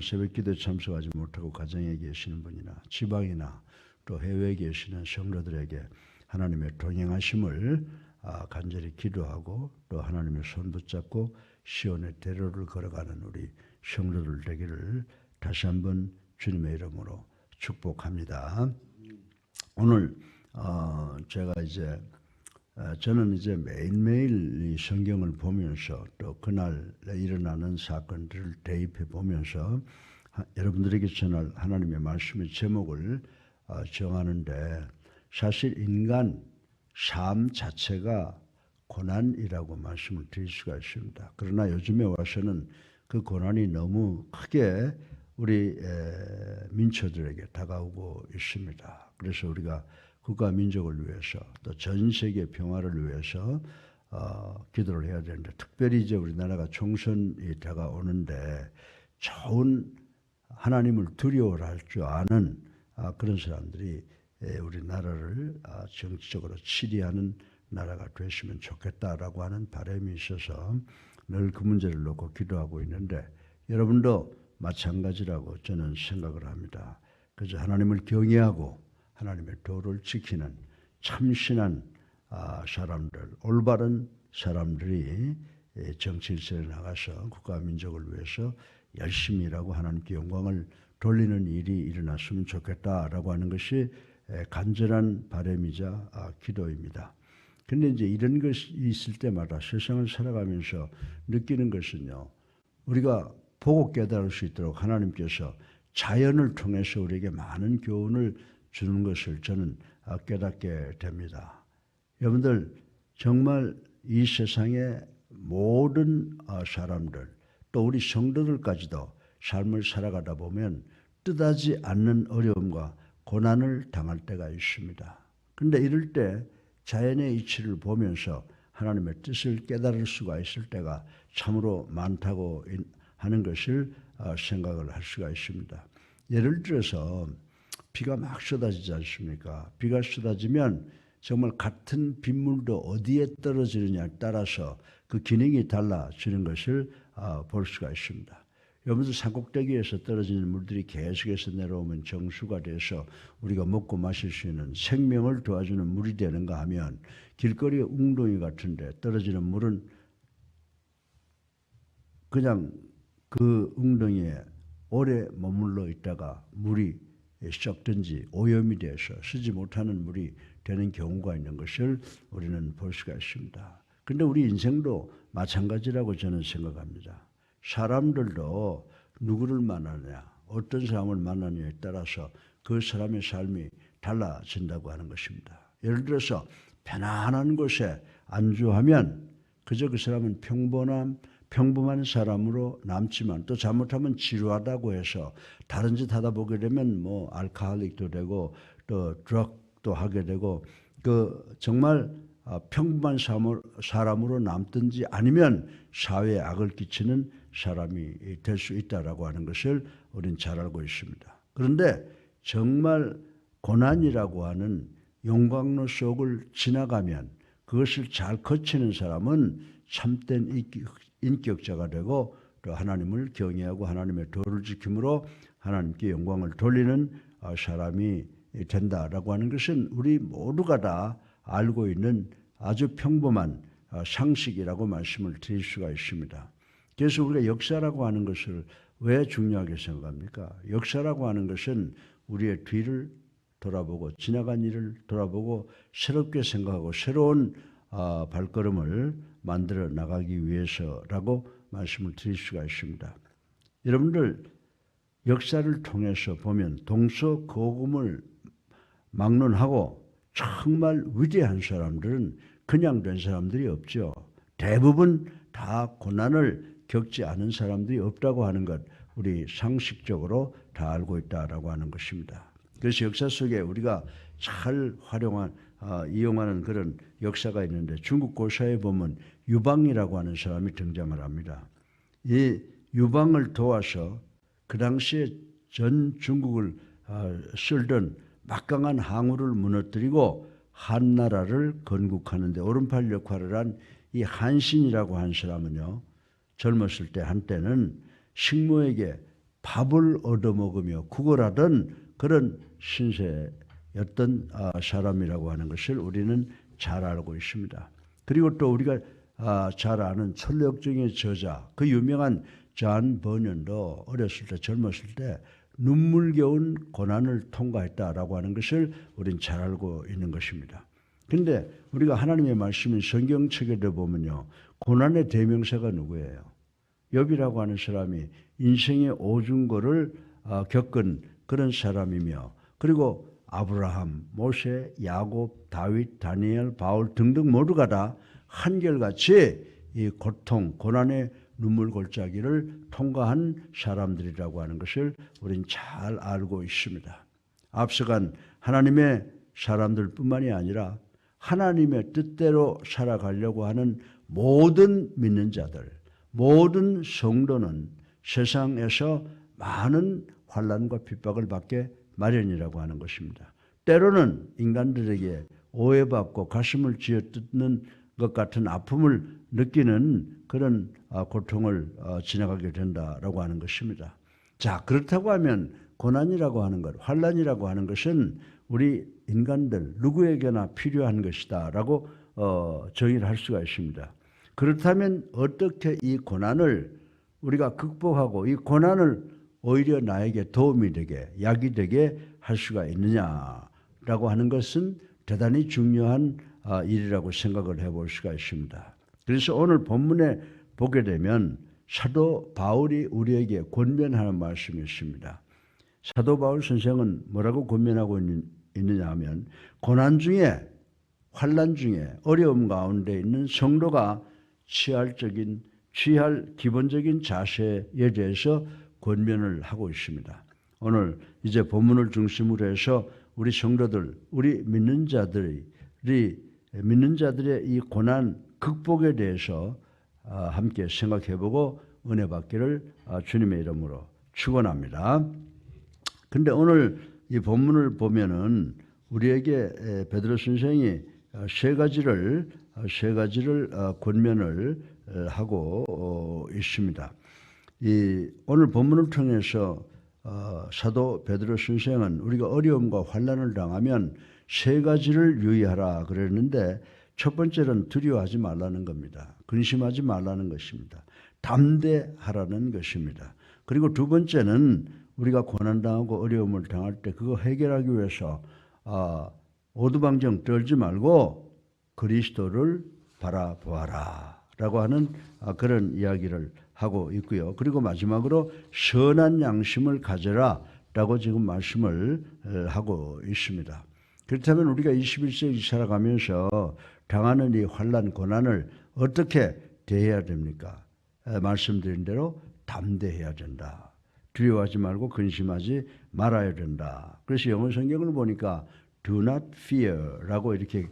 새벽 기도에 참석하지 못하고 가정에 계시는 분이나 지방이나 또 해외에 계시는 성도들에게 하나님의 동행하심을 간절히 기도하고 또 하나님의 손 붙잡고 시온의 대로를 걸어가는 우리 성도들 되기를 다시 한번 주님의 이름으로 축복합니다. 오늘 제가 저는 이제 매일매일 이 성경을 보면서 또 그날 일어나는 사건들을 대입해 보면서 여러분들에게 전할 하나님의 말씀의 제목을 정하는데, 사실 인간 삶 자체가 고난이라고 말씀을 드릴 수가 있습니다. 그러나 요즘에 와서는 그 고난이 너무 크게 우리 민초들에게 다가오고 있습니다. 그래서 우리가 국가 민족을 위해서 또 전 세계 평화를 위해서 기도를 해야 되는데, 특별히 이제 우리나라가 총선이 다가오는데 좋은 하나님을 두려워할 줄 아는 그런 사람들이 우리나라를 정치적으로 치리하는 나라가 됐으면 좋겠다라고 하는 바람이 있어서 늘 그 문제를 놓고 기도하고 있는데, 여러분도 마찬가지라고 저는 생각을 합니다. 그래서 하나님을 경외하고 하나님의 도를 지키는 참신한 사람들, 올바른 사람들이 정치일선에 나가서 국가 민족을 위해서 열심히 일하고 하나님께 영광을 돌리는 일이 일어났으면 좋겠다라고 하는 것이 간절한 바람이자 기도입니다. 그런데 이제 이런 것이 있을 때마다 세상을 살아가면서 느끼는 것은요, 우리가 보고 깨달을 수 있도록 하나님께서 자연을 통해서 우리에게 많은 교훈을 주는 것을 저는 깨닫게 됩니다. 여러분들, 정말 이 세상의 모든 사람들, 또 우리 성도들까지도 삶을 살아가다 보면 뜻하지 않는 어려움과 고난을 당할 때가 있습니다. 그런데 이럴 때 자연의 이치를 보면서 하나님의 뜻을 깨달을 수가 있을 때가 참으로 많다고 하는 것을 생각을 할 수가 있습니다. 예를 들어서 비가 막 쏟아지지 않습니까? 비가 쏟아지면 정말 같은 빗물도 어디에 떨어지느냐에 따라서 그 기능이 달라지는 것을 볼 수가 있습니다. 여러분들, 산꼭대기에서 떨어지는 물들이 계속해서 내려오면 정수가 돼서 우리가 먹고 마실 수 있는 생명을 도와주는 물이 되는가 하면, 길거리의 웅덩이 같은데 떨어지는 물은 그냥 그 웅덩이에 오래 머물러 있다가 물이 썩든지 오염이 돼서 쓰지 못하는 물이 되는 경우가 있는 것을 우리는 볼 수가 있습니다. 그런데 우리 인생도 마찬가지라고 저는 생각합니다. 사람들도 누구를 만나느냐, 어떤 사람을 만나느냐에 따라서 그 사람의 삶이 달라진다고 하는 것입니다. 예를 들어서 편안한 곳에 안주하면 그저 그 사람은 평범한 사람으로 남지만, 또 잘못하면 지루하다고 해서 다른 짓 하다 보게 되면 뭐 알코올릭도 되고 또 드럭도 하게 되고, 그 정말 평범한 사람으로 남든지 아니면 사회에 악을 끼치는 사람이 될 수 있다라고 하는 것을 우리는 잘 알고 있습니다. 그런데 정말 고난이라고 하는 용광로 속을 지나가면 그것을 잘 거치는 사람은 참된 인격자가 되고, 또 하나님을 경외하고 하나님의 도를 지킴으로 하나님께 영광을 돌리는 사람이 된다라고 하는 것은 우리 모두가 다 알고 있는 아주 평범한 상식이라고 말씀을 드릴 수가 있습니다. 그래서 우리가 역사라고 하는 것을 왜 중요하게 생각합니까? 역사라고 하는 것은 우리의 뒤를 돌아보고 지나간 일을 돌아보고 새롭게 생각하고 새로운 발걸음을 만들어 나가기 위해서라고 말씀을 드릴 수가 있습니다. 여러분들, 역사를 통해서 보면 동서고금을 막론하고 정말 위대한 사람들은 그냥 된 사람들이 없죠. 대부분 다 고난을 겪지 않은 사람들이 없다고 하는 것, 우리 상식적으로 다 알고 있다라고 하는 것입니다. 그래서 역사 속에 우리가 잘 이용하는 그런 역사가 있는데, 중국 고사에 보면 유방이라고 하는 사람이 등장을 합니다. 이 유방을 도와서 그 당시에 전 중국을 쓸던 막강한 항우를 무너뜨리고 한나라를 건국하는 데 오른팔 역할을 한 이 한신이라고 한 사람은요, 젊었을 때 한때는 식모에게 밥을 얻어먹으며 구걸하던 그런 신세였던 사람이라고 하는 것을 우리는 잘 알고 있습니다. 그리고 또 우리가 잘 아는 천리역정의 저자, 그 유명한 존 버년도 어렸을 때, 젊었을 때 눈물겨운 고난을 통과했다라고 하는 것을 우리는 잘 알고 있는 것입니다. 그런데 우리가 하나님의 말씀인 성경책에 보면요, 고난의 대명사가 누구예요? 욥이라고 하는 사람이 인생의 오중거를 겪은 그런 사람이며, 그리고 아브라함, 모세, 야곱, 다윗, 다니엘, 바울 등등 모두가 다 한결같이 이 고통, 고난의 눈물 골짜기를 통과한 사람들이라고 하는 것을 우리는 잘 알고 있습니다. 앞서간 하나님의 사람들뿐만이 아니라 하나님의 뜻대로 살아가려고 하는 모든 믿는 자들, 모든 성도는 세상에서 많은 환난과 핍박을 받게 마련이라고 하는 것입니다. 때로는 인간들에게 오해받고 가슴을 쥐어뜯는 것 같은 아픔을 느끼는 그런 고통을 지나가게 된다라고 하는 것입니다. 자, 그렇다고 하면 고난이라고 하는 것, 환난이라고 하는 것은 우리 인간들 누구에게나 필요한 것이다라고 정의를 할 수가 있습니다. 그렇다면 어떻게 이 고난을 우리가 극복하고 이 고난을 오히려 나에게 도움이 되게, 약이 되게 할 수가 있느냐라고 하는 것은 대단히 중요한 일이라고 생각을 해볼 수가 있습니다. 그래서 오늘 본문에 보게 되면 사도 바울이 우리에게 권면하는 말씀이 있습니다. 사도 바울 선생은 뭐라고 권면하고 있느냐 하면, 고난 중에, 환난 중에, 어려움 가운데 있는 성도가 취할 기본적인 자세에 대해서 권면을 하고 있습니다. 오늘 이제 본문을 중심으로 해서 우리 성도들, 우리 믿는 자들의 이 고난 극복에 대해서 함께 생각해보고 은혜 받기를 주님의 이름으로 축원합니다. 근데 오늘 이 본문을 보면은 우리에게 베드로 선생이 세 가지를 권면을 하고 있습니다. 오늘 본문을 통해서 사도 베드로 선생은 우리가 어려움과 환난을 당하면 세 가지를 유의하라 그랬는데, 첫 번째는 두려워하지 말라는 겁니다. 근심하지 말라는 것입니다. 담대하라는 것입니다. 그리고 두 번째는 우리가 고난당하고 어려움을 당할 때 그거 해결하기 위해서 오두방정 떨지 말고 그리스도를 바라보아라 라고 하는 그런 이야기를 하고 있고요. 그리고 마지막으로 선한 양심을 가져라 라고 지금 말씀을 하고 있습니다. 그렇다면 우리가 21세기 살아가면서 당하는 이 환난, 고난을 어떻게 대해야 됩니까? 말씀드린 대로 담대해야 된다. 두려워하지 말고 근심하지 말아야 된다. 그래서 영어 성경을 보니까 do not fear라고 이렇게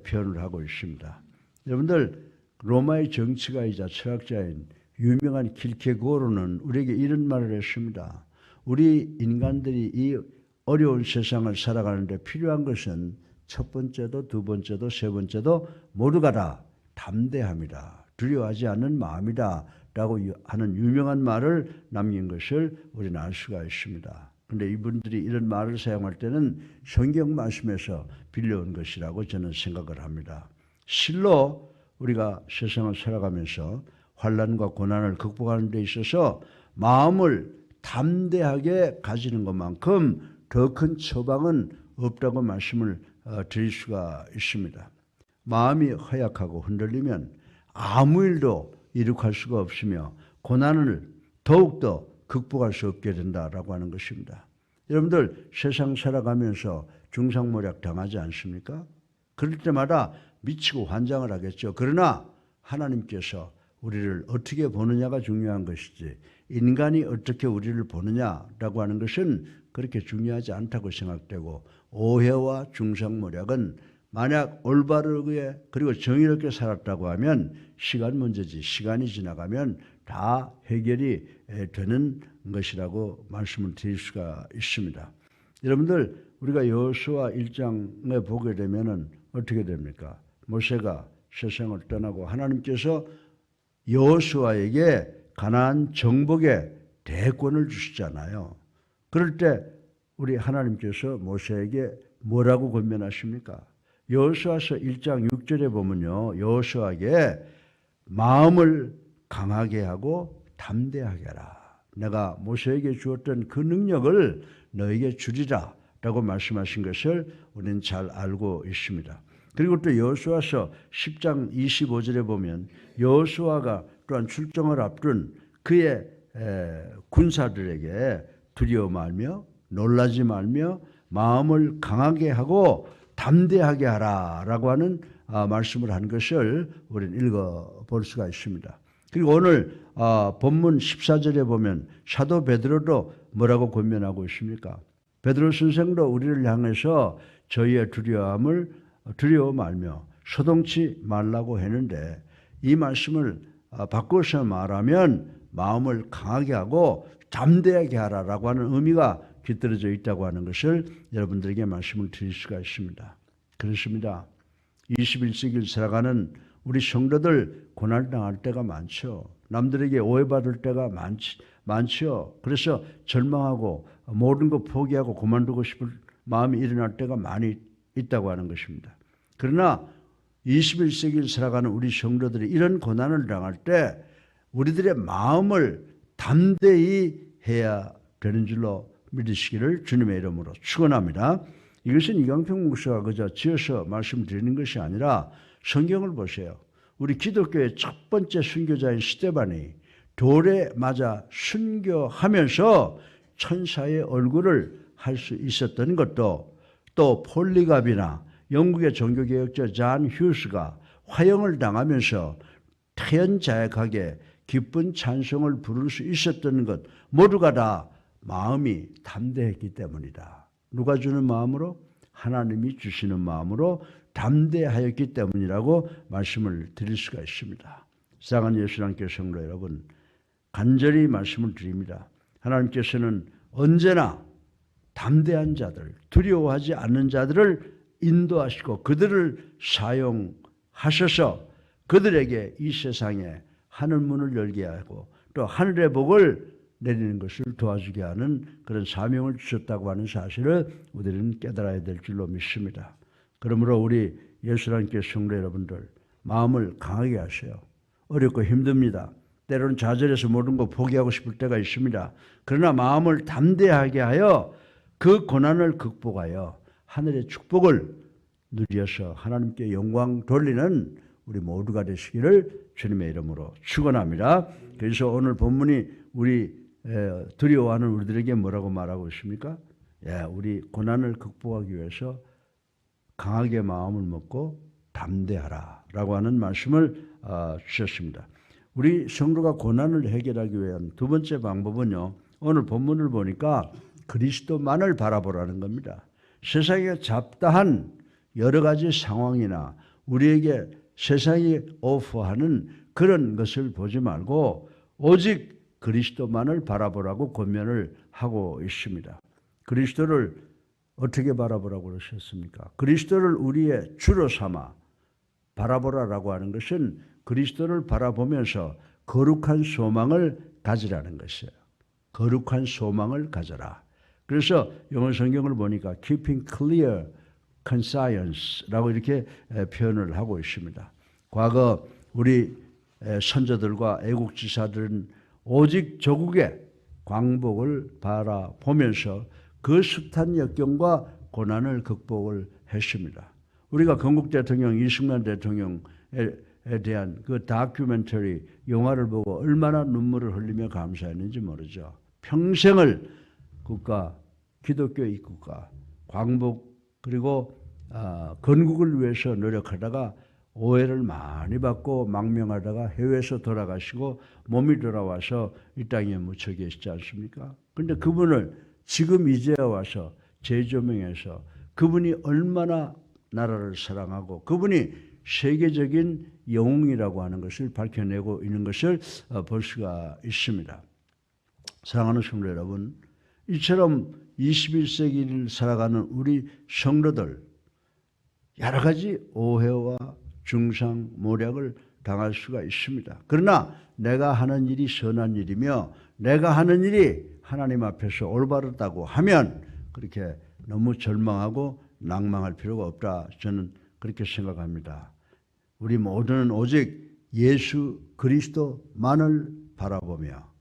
표현을 하고 있습니다. 여러분들, 로마의 정치가이자 철학자인 유명한 킬케고르는 우리에게 이런 말을 했습니다. 우리 인간들이 이 어려운 세상을 살아가는데 필요한 것은 첫 번째도 두 번째도 세 번째도 모두가 다 담대함이다. 두려워하지 않는 마음이다 라고 하는 유명한 말을 남긴 것을 우리는 알 수가 있습니다. 그런데 이분들이 이런 말을 사용할 때는 성경 말씀에서 빌려온 것이라고 저는 생각을 합니다. 실로 우리가 세상을 살아가면서 환난과 고난을 극복하는 데 있어서 마음을 담대하게 가지는 것만큼 더 큰 처방은 없다고 말씀을 드릴 수가 있습니다. 마음이 허약하고 흔들리면 아무 일도 이룩할 수가 없으며 고난을 더욱더 극복할 수 없게 된다라고 하는 것입니다. 여러분들, 세상 살아가면서 중상모략 당하지 않습니까? 그럴 때마다 미치고 환장을 하겠죠. 그러나 하나님께서 우리를 어떻게 보느냐가 중요한 것이지, 인간이 어떻게 우리를 보느냐라고 하는 것은 그렇게 중요하지 않다고 생각되고, 오해와 중상모략은 만약 올바르게 그리고 정의롭게 살았다고 하면 시간 문제지, 시간이 지나가면 다 해결이 되는 것이라고 말씀을 드릴 수가 있습니다. 여러분들, 우리가 여호수아 1장에 보게 되면은 어떻게 됩니까? 모세가 세상을 떠나고 하나님께서 여호수아에게 가나안 정복의 대권을 주시잖아요. 그럴 때 우리 하나님께서 모세에게 뭐라고 권면하십니까? 여호수아서 1장 6절에 보면요, 여호수아에게 마음을 강하게 하고 담대하게 하라. 내가 모세에게 주었던 그 능력을 너에게 주리라 라고 말씀하신 것을 우리는 잘 알고 있습니다. 그리고 또 여호수아서 10장 25절에 보면 여호수아가 또한 출정을 앞둔 그의 군사들에게 두려워 말며 놀라지 말며 마음을 강하게 하고 담대하게 하라라고 하는 말씀을 한 것을 우리는 읽어볼 수가 있습니다. 그리고 오늘 본문 14절에 보면 사도 베드로도 뭐라고 권면하고 있습니까? 베드로 선생도 우리를 향해서 저희의 두려워 말며 소동치 말라고 했는데 이 말씀을 바꿔서 말하면 마음을 강하게 하고 담대하게 하라라고 하는 의미가 깃들어져 있다고 하는 것을 여러분들에게 말씀을 드릴 수가 있습니다. 그렇습니다. 21세기를 살아가는 우리 성도들 고난당할 때가 많죠. 남들에게 오해받을 때가 많죠. 그래서 절망하고 모든 거 포기하고 그만두고 싶을 마음이 일어날 때가 많이 있다고 하는 것입니다. 그러나 21세기를 살아가는 우리 성도들이 이런 고난을 당할 때 우리들의 마음을 담대히 해야 되는 줄로 믿으시기를 주님의 이름으로 축원합니다. 이것은 이강평 목사가 그저 지어서 말씀드리는 것이 아니라 성경을 보세요. 우리 기독교의 첫 번째 순교자인 스데반이 돌에 맞아 순교하면서 천사의 얼굴을 할 수 있었던 것도, 또 폴리갑이나 영국의 종교개혁자 잔 휴스가 화형을 당하면서 태연자약하게 기쁜 찬송을 부를 수 있었던 것 모두가 다 마음이 담대했기 때문이다. 누가 주는 마음으로? 하나님이 주시는 마음으로 담대하였기 때문이라고 말씀을 드릴 수가 있습니다. 사랑하는 예수님께 성도 여러분, 간절히 말씀을 드립니다. 하나님께서는 언제나 담대한 자들, 두려워하지 않는 자들을 인도하시고 그들을 사용하셔서 그들에게 이 세상에 하늘 문을 열게 하고 또 하늘의 복을 내리는 것을 도와주게 하는 그런 사명을 주셨다고 하는 사실을 우리는 깨달아야 될 줄로 믿습니다. 그러므로 우리 예수님께 성도 여러분들 마음을 강하게 하세요. 어렵고 힘듭니다. 때로는 좌절해서 모든 거 포기하고 싶을 때가 있습니다. 그러나 마음을 담대하게 하여 그 고난을 극복하여 하늘의 축복을 누려서 하나님께 영광 돌리는 우리 모두가 되시기를 주님의 이름으로 축원합니다. 그래서 오늘 본문이 우리 두려워하는 우리들에게 뭐라고 말하고 있습니까? 우리 고난을 극복하기 위해서 강하게 마음을 먹고 담대하라 라고 하는 말씀을 주셨습니다. 우리 성도가 고난을 해결하기 위한 두 번째 방법은요, 오늘 본문을 보니까 그리스도만을 바라보라는 겁니다. 세상에 잡다한 여러 가지 상황이나 우리에게 세상이 오퍼하는 그런 것을 보지 말고 오직 그리스도만을 바라보라고 권면을 하고 있습니다. 그리스도를 어떻게 바라보라고 그러셨습니까? 그리스도를 우리의 주로 삼아 바라보라라고 하는 것은 그리스도를 바라보면서 거룩한 소망을 가지라는 것이에요. 거룩한 소망을 가져라. 그래서 영어 성경을 보니까 keeping clear conscience라고 이렇게 표현을 하고 있습니다. 과거 우리 선조들과 애국지사들은 오직 조국의 광복을 바라보면서 그 숱한 역경과 고난을 극복을 했습니다. 우리가 건국 대통령 이승만 대통령에 대한 그 다큐멘터리 영화를 보고 얼마나 눈물을 흘리며 감사했는지 모르죠. 평생을 국가, 기독교의 국가, 광복 그리고 건국을 위해서 노력하다가 오해를 많이 받고 망명하다가 해외에서 돌아가시고 몸이 돌아와서 이 땅에 묻혀 계시지 않습니까? 그런데 그분을 지금 이제 와서 재조명해서 그분이 얼마나 나라를 사랑하고 그분이 세계적인 영웅이라고 하는 것을 밝혀내고 있는 것을 볼 수가 있습니다. 사랑하는 성도 여러분, 이처럼 21세기를 살아가는 우리 성도들 여러 가지 오해와 중상모략을 당할 수가 있습니다. 그러나 내가 하는 일이 선한 일이며 내가 하는 일이 하나님 앞에서 올바르다고 하면 그렇게 너무 절망하고 낭망할 필요가 없다. 저는 그렇게 생각합니다. 우리 모두는 오직 예수 그리스도만을 바라보며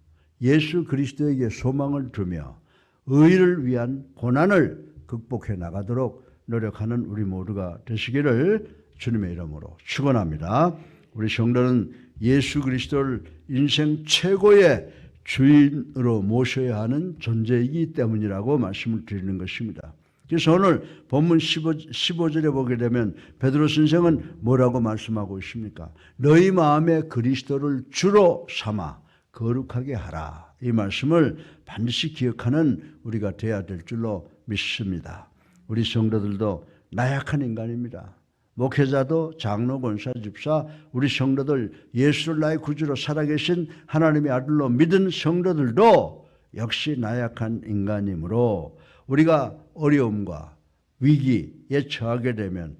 예수 그리스도에게 소망을 두며 의를 위한 고난을 극복해 나가도록 노력하는 우리 모두가 되시기를 주님의 이름으로 축원합니다. 우리 성도는 예수 그리스도를 인생 최고의 주인으로 모셔야 하는 존재이기 때문이라고 말씀을 드리는 것입니다. 그래서 오늘 본문 15절에 보게 되면 베드로 선생은 뭐라고 말씀하고 있습니까? 너희 마음에 그리스도를 주로 삼아 거룩하게 하라. 이 말씀을 반드시 기억하는 우리가 되어야 될 줄로 믿습니다. 우리 성도들도 나약한 인간입니다. 목회자도 장로, 권사, 집사, 우리 성도들 예수를 나의 구주로 살아계신 하나님의 아들로 믿은 성도들도 역시 나약한 인간이므로 우리가 어려움과 위기에 처하게 되면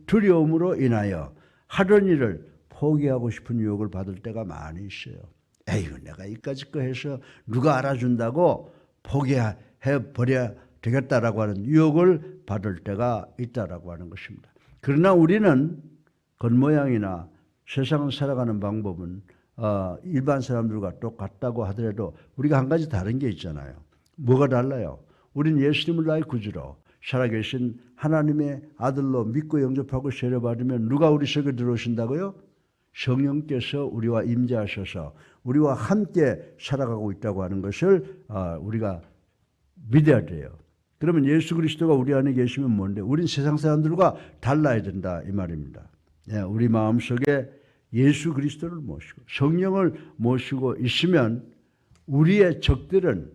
두려움으로 인하여 하던 일을 포기하고 싶은 유혹을 받을 때가 많이 있어요. 에이구, 내가 이까짓 거 해서 누가 알아준다고 포기해버려야 되겠다라고 하는 유혹을 받을 때가 있다라고 하는 것입니다. 그러나 우리는 겉모양이나 세상을 살아가는 방법은 일반 사람들과 똑같다고 하더라도 우리가 한 가지 다른 게 있잖아요. 뭐가 달라요? 우리는 예수님을 나의 구주로 살아계신 하나님의 아들로 믿고 영접하고 세례받으면 누가 우리 속에 들어오신다고요? 성령께서 우리와 임재하셔서 우리와 함께 살아가고 있다고 하는 것을 우리가 믿어야 돼요. 그러면 예수 그리스도가 우리 안에 계시면 뭔데? 우린 세상 사람들과 달라야 된다 이 말입니다. 우리 마음속에 예수 그리스도를 모시고 성령을 모시고 있으면 우리의 적들은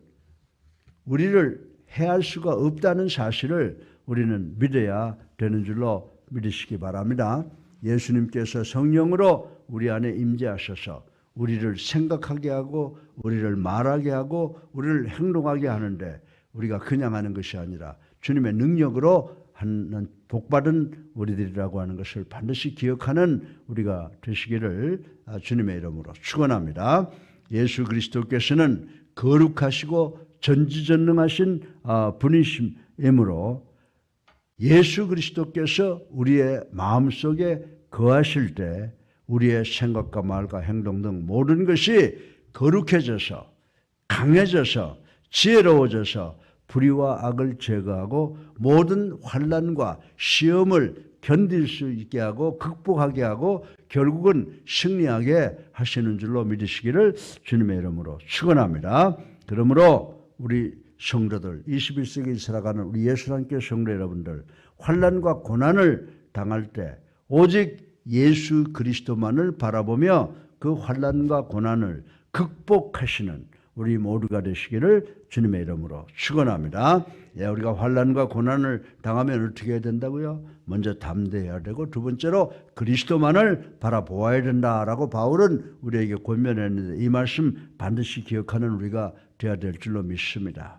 우리를 해할 수가 없다는 사실을 우리는 믿어야 되는 줄로 믿으시기 바랍니다. 예수님께서 성령으로 우리 안에 임재하셔서 우리를 생각하게 하고 우리를 말하게 하고 우리를 행동하게 하는데 우리가 그냥 하는 것이 아니라 주님의 능력으로 하는 복받은 우리들이라고 하는 것을 반드시 기억하는 우리가 되시기를 주님의 이름으로 축원합니다. 예수 그리스도께서는 거룩하시고 전지전능하신 분이심이므로 예수 그리스도께서 우리의 마음속에 거하실 때 우리의 생각과 말과 행동 등 모든 것이 거룩해져서 강해져서 지혜로워져서 불의와 악을 제거하고 모든 환난과 시험을 견딜 수 있게 하고 극복하게 하고 결국은 승리하게 하시는 줄로 믿으시기를 주님의 이름으로 축원합니다. 그러므로 우리 성도들 21세기를 살아가는 우리 예수님께 성도 여러분들 환난과 고난을 당할 때 오직 예수 그리스도만을 바라보며 그 환난과 고난을 극복하시는 우리 모두가 되시기를 주님의 이름으로 축원합니다. 우리가 환난과 고난을 당하면 어떻게 해야 된다고요? 먼저 담대해야 되고 두 번째로 그리스도만을 바라보아야 된다라고 바울은 우리에게 권면했는데 이 말씀 반드시 기억하는 우리가 되어야 될 줄로 믿습니다.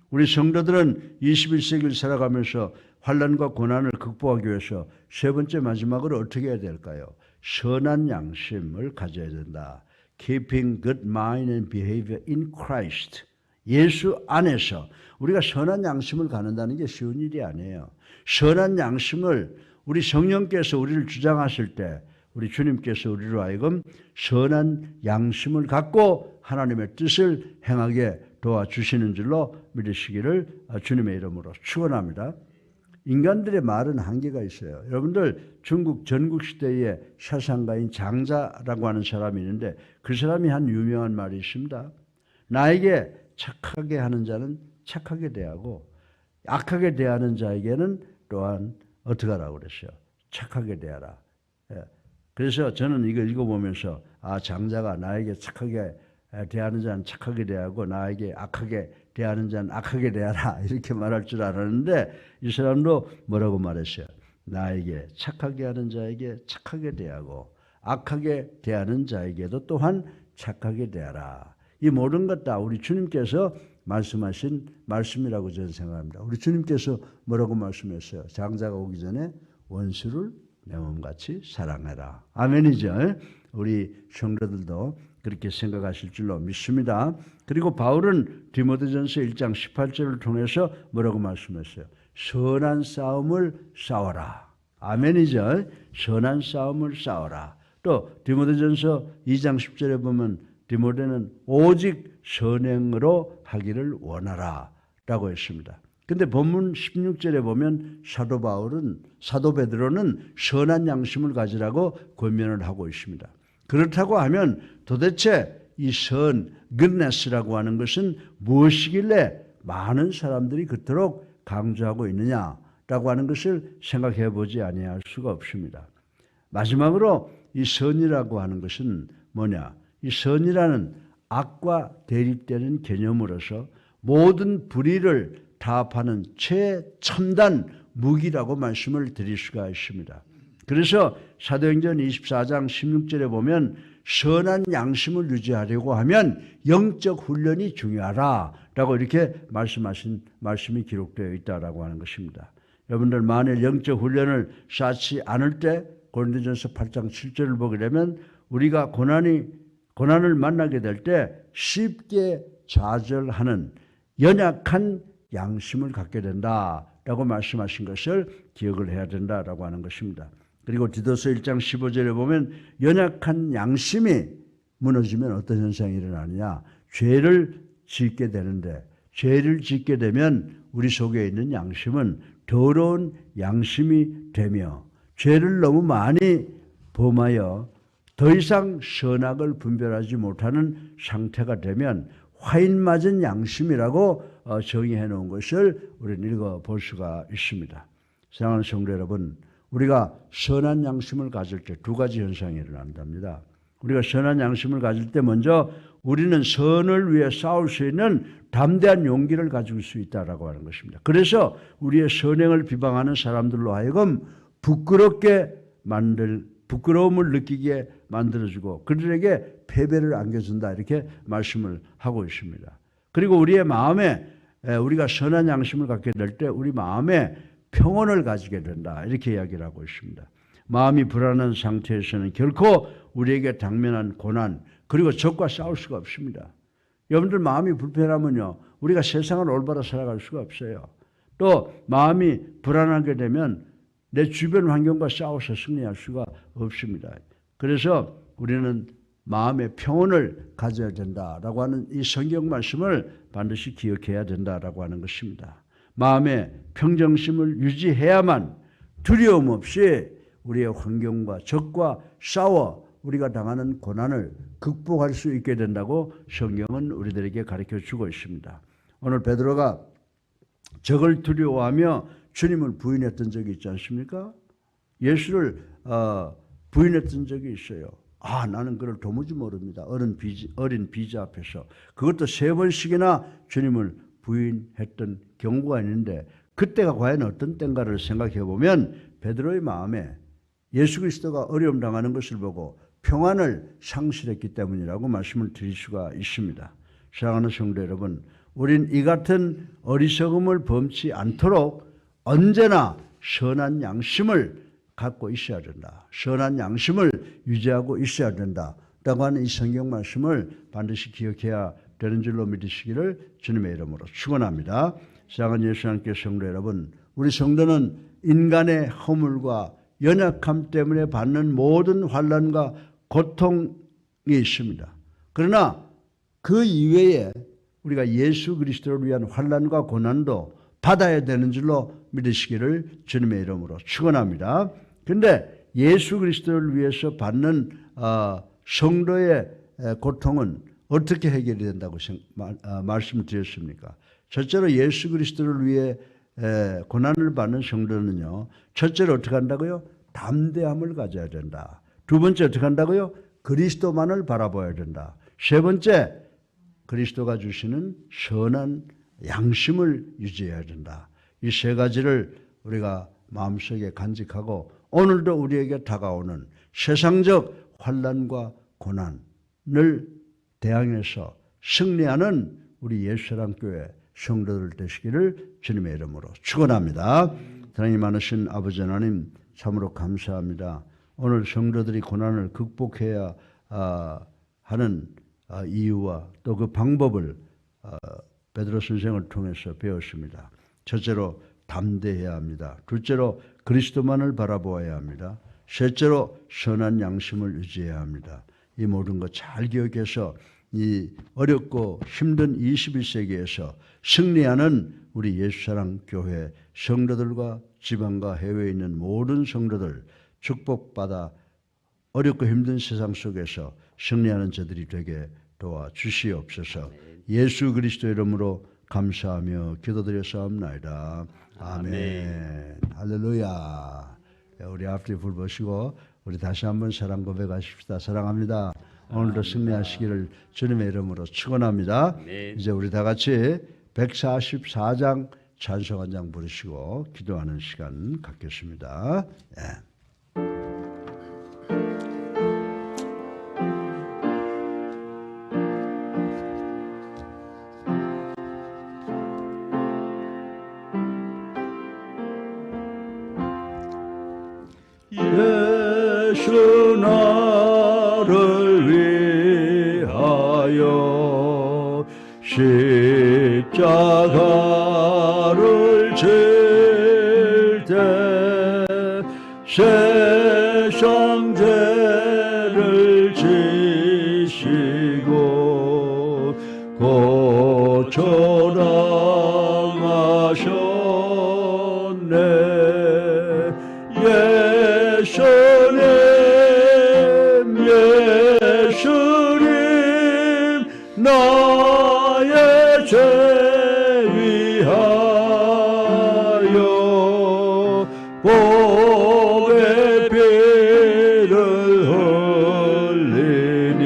우리 성도들은 21세기를 살아가면서 환난과 고난을 극복하기 위해서 세 번째 마지막으로 어떻게 해야 될까요? 선한 양심을 가져야 된다. Keeping good mind and behavior in Christ. 예수 안에서 우리가 선한 양심을 갖는다는 게 쉬운 일이 아니에요. 선한 양심을 우리 성령께서 우리를 주장하실 때 우리 주님께서 우리로 하여금 선한 양심을 갖고 하나님의 뜻을 행하게 도와주시는 줄로 믿으시기를 주님의 이름으로 축원합니다. 인간들의 말은 한계가 있어요. 여러분들 중국 전국시대의 사상가인 장자라고 하는 사람이 있는데 그 사람이 한 유명한 말이 있습니다. 나에게 착하게 하는 자는 착하게 대하고 악하게 대하는 자에게는 또한 어떻게 하라고 그랬어요? 착하게 대하라. 그래서 저는 이거 읽어보면서 장자가 나에게 착하게 대하는 자는 착하게 대하고 나에게 악하게 대하는 자는 악하게 대하라 이렇게 말할 줄 알았는데 이 사람도 뭐라고 말했어요? 나에게 착하게 하는 자에게 착하게 대하고 악하게 대하는 자에게도 또한 착하게 대하라. 이 모든 것 다 우리 주님께서 말씀하신 말씀이라고 저는 생각합니다. 우리 주님께서 뭐라고 말씀했어요? 장자가 오기 전에 원수를 내 몸같이 사랑해라. 아멘이죠. 우리 성도들도 그렇게 생각하실 줄로 믿습니다. 그리고 바울은 디모데전서 1장 18절을 통해서 뭐라고 말씀했어요? 선한 싸움을 싸워라. 아멘이죠. 선한 싸움을 싸워라. 또 디모데전서 2장 10절에 보면 디모데는 오직 선행으로 하기를 원하라 라고 했습니다. 근데 본문 16절에 보면 사도 베드로는 선한 양심을 가지라고 권면을 하고 있습니다. 그렇다고 하면 도대체 이 goodness라고 하는 것은 무엇이길래 많은 사람들이 그토록 강조하고 있느냐라고 하는 것을 생각해 보지 아니할 수가 없습니다. 마지막으로 이 선이라고 하는 것은 뭐냐? 이 선이라는 악과 대립되는 개념으로서 모든 불의를 타압하는 최첨단 무기라고 말씀을 드릴 수가 있습니다. 그래서 사도행전 24장 16절에 보면 선한 양심을 유지하려고 하면 영적 훈련이 중요하다라고 이렇게 말씀하신 말씀이 기록되어 있다라고 하는 것입니다. 여러분들 만일 영적 훈련을 쌓지 않을 때 고린도전서 8장 7절을 보게 되면 우리가 고난을 만나게 될 때 쉽게 좌절하는 연약한 양심을 갖게 된다라고 말씀하신 것을 기억을 해야 된다라고 하는 것입니다. 그리고 디도서 1장 15절에 보면 연약한 양심이 무너지면 어떤 현상이 일어나느냐? 죄를 짓게 되는데 죄를 짓게 되면 우리 속에 있는 양심은 더러운 양심이 되며 죄를 너무 많이 범하여 더 이상 선악을 분별하지 못하는 상태가 되면 화인 맞은 양심이라고 정의해 놓은 것을 우리는 읽어볼 수가 있습니다. 사랑하는 성도 여러분, 우리가 선한 양심을 가질 때 두 가지 현상이 일어난답니다. 우리가 선한 양심을 가질 때 먼저 우리는 선을 위해 싸울 수 있는 담대한 용기를 가질 수 있다라고 하는 것입니다. 그래서 우리의 선행을 비방하는 사람들로 하여금 부끄러움을 느끼게 만들어주고 그들에게 패배를 안겨준다 이렇게 말씀을 하고 있습니다. 그리고 우리의 마음에 우리가 선한 양심을 갖게 될 때 우리 마음에 평온을 가지게 된다 이렇게 이야기를 하고 있습니다. 마음이 불안한 상태에서는 결코 우리에게 당면한 고난 그리고 적과 싸울 수가 없습니다. 여러분들 마음이 불편하면요 우리가 세상을 올바로 살아갈 수가 없어요. 또 마음이 불안하게 되면 내 주변 환경과 싸워서 승리할 수가 없습니다. 그래서 우리는 마음의 평온을 가져야 된다라고 하는 이 성경 말씀을 반드시 기억해야 된다라고 하는 것입니다. 마음의 평정심을 유지해야만 두려움 없이 우리의 환경과 적과 싸워 우리가 당하는 고난을 극복할 수 있게 된다고 성경은 우리들에게 가르쳐 주고 있습니다. 오늘 베드로가 적을 두려워하며 주님을 부인했던 적이 있지 않습니까? 예수를 부인했던 적이 있어요. 나는 그를 도무지 모릅니다. 어린 비자 앞에서. 그것도 3번씩이나 주님을 부인했던 경우가 있는데 그때가 과연 어떤 때인가를 생각해 보면 베드로의 마음에 예수 그리스도가 어려움 당하는 것을 보고 평안을 상실했기 때문이라고 말씀을 드릴 수가 있습니다. 사랑하는 성도 여러분, 우린 이 같은 어리석음을 범치 않도록 언제나 선한 양심을 갖고 있어야 된다. 선한 양심을 유지하고 있어야 된다라고 하는 이 성경 말씀을 반드시 기억해야 되는 줄로 믿으시기를 주님의 이름으로 축원합니다. 사랑하는 예수 함께 성도 여러분, 우리 성도는 인간의 허물과 연약함 때문에 받는 모든 환난과 고통이 있습니다. 그러나 그 이외에 우리가 예수 그리스도를 위한 환난과 고난도 받아야 되는 줄로 믿으시기를 주님의 이름으로 축원합니다. 그런데 예수 그리스도를 위해서 받는 성도의 고통은 어떻게 해결이 된다고 말씀드렸습니까? 첫째로 예수 그리스도를 위해 고난을 받는 성도는요. 첫째로 어떻게 한다고요? 담대함을 가져야 된다. 두 번째 어떻게 한다고요? 그리스도만을 바라봐야 된다. 세 번째 그리스도가 주시는 선한 양심을 유지해야 된다. 이 세 가지를 우리가 마음속에 간직하고 오늘도 우리에게 다가오는 세상적 환난과 고난을 대항해서 승리하는 우리 예수사랑교회 성도들 되시기를 주님의 이름으로 축원합니다. 사랑이 많으신 아버지 하나님 참으로 감사합니다. 오늘 성도들이 고난을 극복해야 하는 이유와 또 그 방법을 베드로 선생을 통해서 배웠습니다. 첫째로 담대해야 합니다. 둘째로 그리스도만을 바라보아야 합니다. 셋째로 선한 양심을 유지해야 합니다. 이 모든 것 잘 기억해서 이 어렵고 힘든 21세기에서 승리하는 우리 예수사랑 교회 성도들과 지방과 해외에 있는 모든 성도들 축복받아 어렵고 힘든 세상 속에서 승리하는 저들이 되게 도와주시옵소서. 예수 그리스도 이름으로 감사하며 기도드렸사옵나이다. 아멘. 할렐루야. 우리 앞뒤 불 보시고 우리 다시 한번 사랑 고백하십시다. 사랑합니다. 오늘도 승리하시기를 주님의 이름으로 축원합니다. 이제 우리 다 같이 144장 찬송 한 장 부르시고 기도하는 시간 갖겠습니다. 예수 나를 위하여 십자가를 질 때 세상 죄를 지시고 고쳐나가셨네. 예수님 나의 죄 위하여 복의 피를 흘리니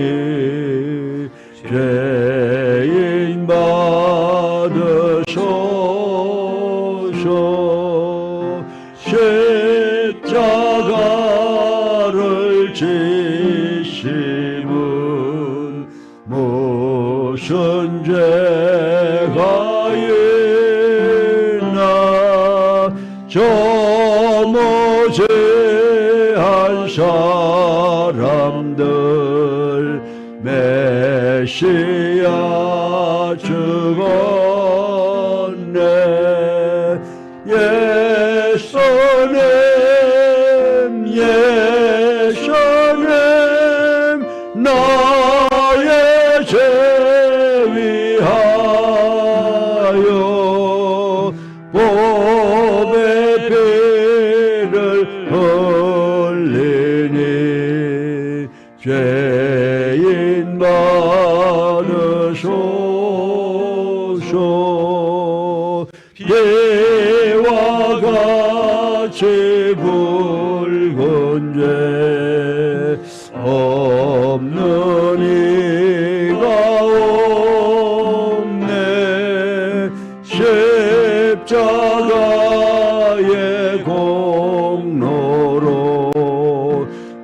죄인 받으소서. 십자가를 지심은 무슨 죄가 있나. 저 무죄한 사람들 메시아 죽었네. 예수님 나의 죄 위하여 복의 피를 흘리니 죄인 받으소서. 피와 같이 붉은 죄 없는 이가 없네. 십자가의 공로로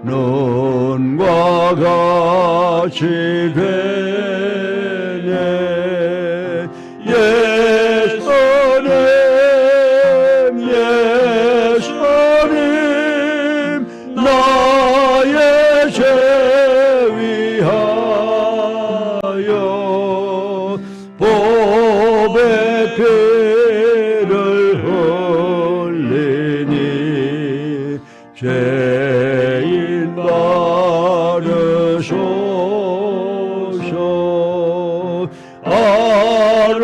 눈과 같이 되네. 예수님 나의 죄 위하여 복의 피를 흘리니 죄인 받으소서.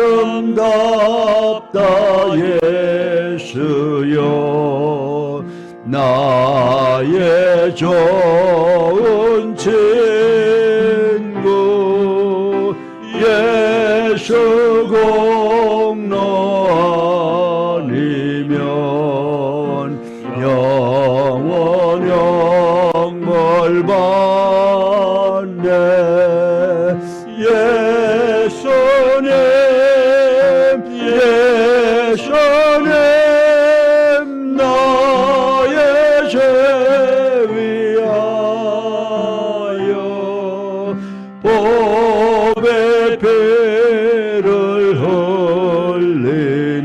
아름답다 예수여 나의 좋은 친구. 예수 공로 아니면 영원 영벌 받네. 예수님 나의 죄 위하여 복의 피를 흘리니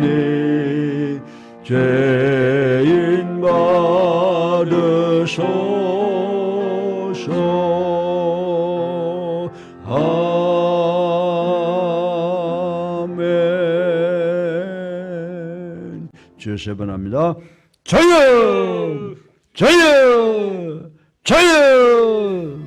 주여 3번 합니다. 저요! 저요! 저요!